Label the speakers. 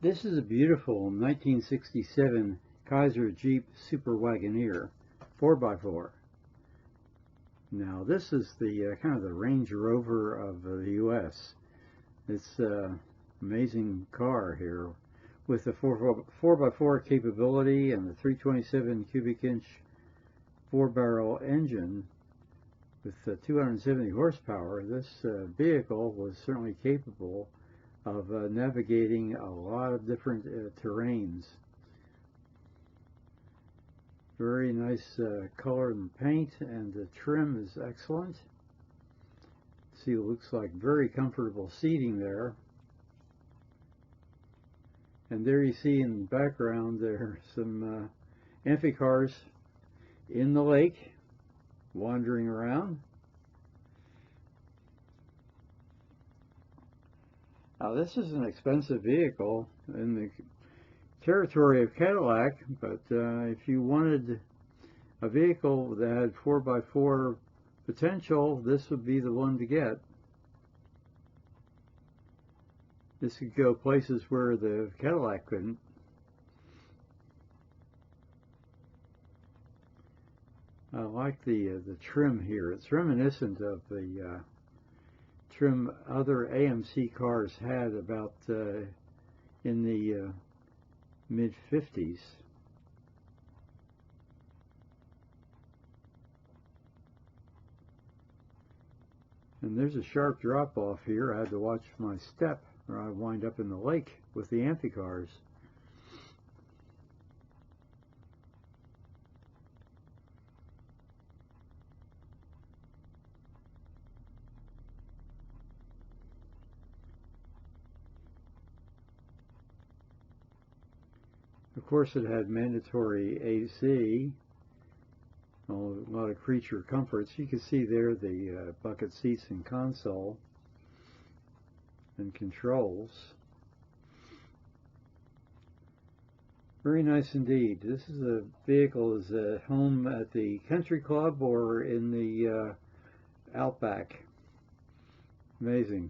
Speaker 1: This is a beautiful 1967 Kaiser Jeep Super Wagoneer 4x4. Now this is the kind of the Range Rover of the U.S. It's an amazing car here with the 4x4 capability and the 327 cubic inch 4-barrel engine with 270 horsepower. This vehicle was certainly capable of navigating a lot of different terrains. Very nice color and paint, and the trim is excellent. See, it looks like very comfortable seating there. And there you see in the background there are some amphicars in the lake wandering around. Now this is an expensive vehicle in the territory of Cadillac, but if you wanted a vehicle that had 4x4 potential, this would be the one to get. This could go places where the Cadillac couldn't. I like the trim here. It's reminiscent of the trim other AMC cars had about in the mid-50s. And there's a sharp drop off here. I had to watch my step or I'd wind up in the lake with the amphicars. Of course, it had mandatory AC, a lot of creature comforts. You can see there the bucket seats and console and controls. Very nice indeed. This is a vehicle is at home at the country club or in the Outback. Amazing.